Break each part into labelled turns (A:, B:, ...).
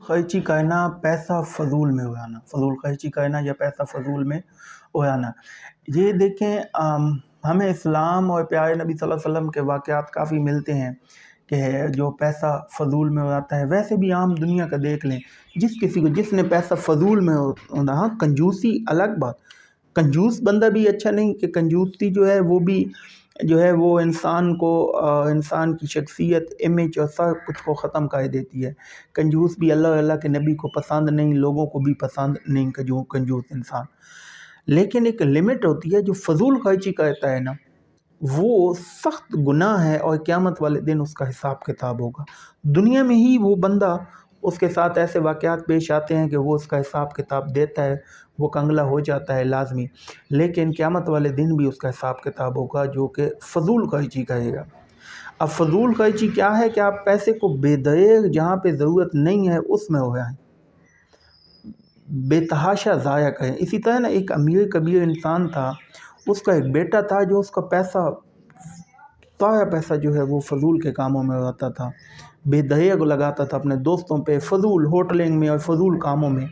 A: खर्ची करना, पैसा फजूल में उड़ाना, फजूल खर्ची करना या पैसा फजूल में उड़ाना। ये देखें, हमें इस्लाम और प्यारे नबी सल्लल्लाहु अलैहि वसल्लम के वाक़यात काफ़ी मिलते हैं कि जो पैसा फजूल में उड़ाता है। वैसे भी आम दुनिया का देख लें, जिस किसी को जिसने पैसा फजूल में उड़ा, कंजूसी अलग बात, कंजूस बंदा भी अच्छा नहीं, कि कंजूसी जो है वो भी जो है वो इंसान की शख्सियत, इमेज और सब कुछ को ख़त्म कर देती है। कंजूस भी अल्लाह के नबी को पसंद नहीं, लोगों को भी पसंद नहीं कंजूस इंसान। लेकिन एक लिमिट होती है। जो फजूल खर्ची करता है ना, वो सख्त गुनाह है और क़यामत वाले दिन उसका हिसाब किताब होगा। दुनिया में ही वो बंदा, उसके साथ ऐसे वाक़यात पेश आते हैं कि वो उसका हिसाब किताब देता है, वो कंगला हो जाता है लाजमी, लेकिन क़यामत वाले दिन भी उसका हिसाब किताब होगा जो कि फ़जूल खर्ची करेगा। अब फ़जूल खर्ची क्या है कि आप पैसे को बेदरेग जहाँ पे ज़रूरत नहीं है उसमें उड़ाएं, बेतहाशा ज़ाया करें। इसी तरह ना, एक अमीर कबीर इंसान था, उसका एक बेटा था जो उसका सारा पैसा जो है वो फ़जूल के कामों में उड़ाता था, बेदहेग लगाता था अपने दोस्तों पे, फ़जूल होटलिंग में और फ़जूल कामों में।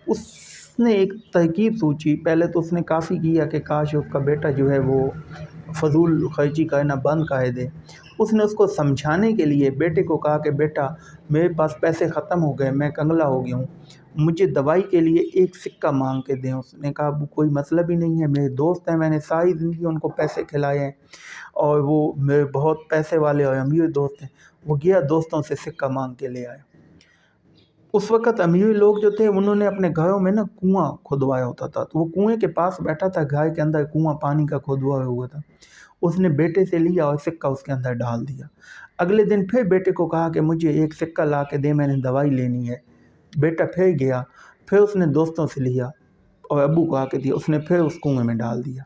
A: उसने एक तरकीब सोची। पहले तो उसने काफ़ी किया कि काश उसका बेटा जो है वो फ़जूल खर्ची करना बंद कर दे। उसने उसको समझाने के लिए बेटे को कहा कि बेटा, मेरे पास पैसे ख़त्म हो गए, मैं कंगला हो गया हूँ, मुझे दवाई के लिए एक सिक्का मांग के दें। उसने कहा वो कोई मतलब ही नहीं है, मेरे दोस्त हैं, मैंने सारी ज़िंदगी उनको पैसे खिलाए हैं और वो मेरे बहुत पैसे वाले और अमीर दोस्त हैं। वो गया, दोस्तों से सिक्का मांग के ले आया। उस वक़्त अमीर लोग जो थे उन्होंने अपने घरों में ना कुआँ खुदवाया होता था, तो वो कुएँ के पास बैठा था, घर के अंदर कुआँ पानी का खुदवाया हुआ था। उसने बेटे से लिया और सिक्का उसके अंदर डाल दिया। अगले दिन फिर बेटे को कहा कि मुझे एक सिक्का ला के दे, मैंने दवाई लेनी है। बेटा फिर गया, फिर उसने दोस्तों से लिया और अब्बू को आके दिया, उसने फिर उस कुएँ में डाल दिया।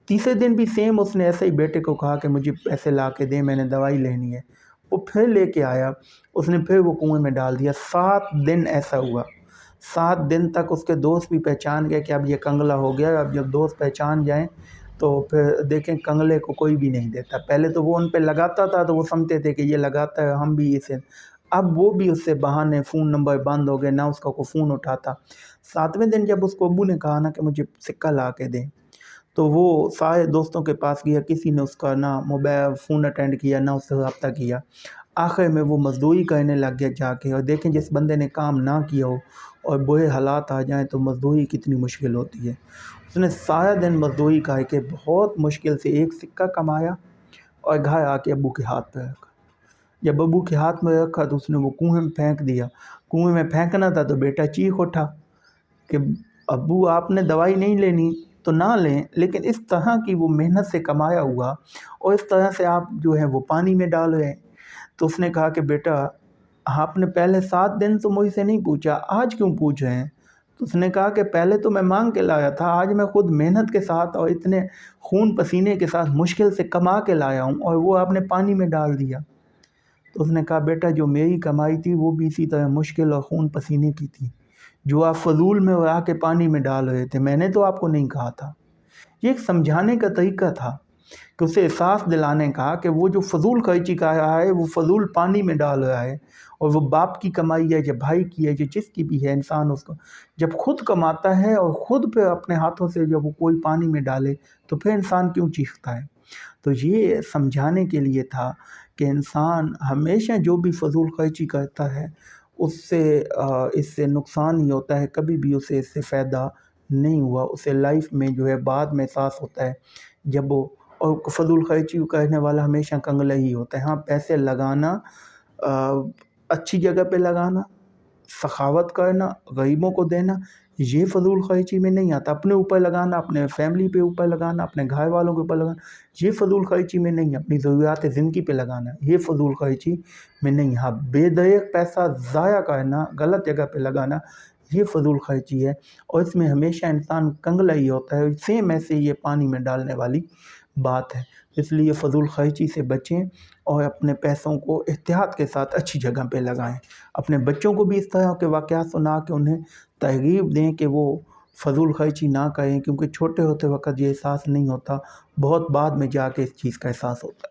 A: तीसरे दिन भी सेम उसने ऐसे ही बेटे को कहा कि मुझे पैसे ला के दे, मैंने दवाई लेनी है। वो फिर लेके आया, उसने फिर वो कुएँ में डाल दिया। 7 दिन ऐसा हुआ। 7 दिन तक उसके दोस्त भी पहचान गए कि अब ये कंगला हो गया। अब जब दोस्त पहचान जाएं तो फिर देखें, कंगले को कोई भी नहीं देता। पहले तो वो उन पे लगाता था तो वो समझते थे कि ये लगाता है, हम भी इसे। अब वो भी उससे बहाने, फ़ोन नंबर बंद हो गए, ना उसका कोई फ़ोन उठाता। 7वें दिन जब उसको अब्बू ने कहा ना कि मुझे सिक्का ला के दें, तो वो सारे दोस्तों के पास गया, किसी ने उसका ना मोबाइल फ़ोन अटेंड किया, ना उससे रब्ता किया। आखिर में वो मज़दूरी करने लग गया जाके। और देखें, जिस बंदे ने काम ना किया हो और बुरे हालात आ जाएं तो मज़दूरी कितनी मुश्किल होती है। उसने सारा दिन मज़दूरी करके बहुत मुश्किल से एक सिक्का कमाया और घर आके अब्बू के हाथ पे रखा। जब अब्बू के हाथ में रखा तो उसने वो कुएँ में फेंक दिया। कुएँ में फेंकना था तो बेटा चीख उठा कि अब्बू, आपने दवाई नहीं लेनी तो ना लें, लेकिन इस तरह की वो मेहनत से कमाया हुआ और इस तरह से आप जो है वो पानी में डाल रहे हैं। तो उसने कहा कि बेटा, आपने पहले 7 दिन तो मुझसे नहीं पूछा, आज क्यों पूछ रहे हैं? तो उसने कहा कि पहले तो मैं मांग के लाया था, आज मैं खुद मेहनत के साथ और इतने खून पसीने के साथ मुश्किल से कमा के लाया हूँ और वो आपने पानी में डाल दिया। तो उसने कहा, बेटा, जो मेरी कमाई थी वो भी इसी तरह मुश्किल और खून पसीने की थी, जो आप फजूल में उड़ा के पानी में डाल रहे थे, मैंने तो आपको नहीं कहा था। ये एक समझाने का तरीका था कि उसे एहसास दिलाने का कि वो जो फजूल खर्ची कर रहा है वो फजूल पानी में डाल रहा है, और वो बाप की कमाई है या भाई की है या जिसकी भी है, इंसान उसको जब खुद कमाता है और ख़ुद पे अपने हाथों से जब वो कोई पानी में डाले तो फिर इंसान क्यों चीखता है। तो ये समझाने के लिए था कि इंसान हमेशा जो भी फजूल खर्ची करता है उससे इससे नुकसान ही होता है, कभी भी उसे इससे फ़ायदा नहीं हुआ। उसे लाइफ में जो है बाद में एहसास होता है जब वो, और फजूल खर्ची करने वाला हमेशा कंगला ही होता है। हाँ, पैसे लगाना, अच्छी जगह पे लगाना, सखावत करना, गरीबों को देना, ये फजूल खर्ची में नहीं आता। अपने ऊपर लगाना, अपने फैमिली पे ऊपर लगाना, अपने घर वालों के ऊपर लगाना, ये फजूल खर्ची में नहीं। अपनी ज़रूरियात ज़िंदगी पे लगाना, ये फजूल खर्ची में नहीं। हाँ, बेदरेग पैसा ज़ाया करना, गलत जगह पे लगाना, ये फजूल खर्ची है और इसमें हमेशा इंसान कंगला ही होता है। सेम ऐसे ये पानी में डालने वाली बात है। इसलिए फ़जूल खर्ची से बचें और अपने पैसों को एहतियात के साथ अच्छी जगह पे लगाएं। अपने बच्चों को भी इस तरह के वाक़यात सुना के उन्हें तरग़ीब दें कि वो फ़जूल खर्ची ना करें, क्योंकि छोटे होते वक़्त ये एहसास नहीं होता, बहुत बाद में जाके इस चीज़ का एहसास होता है।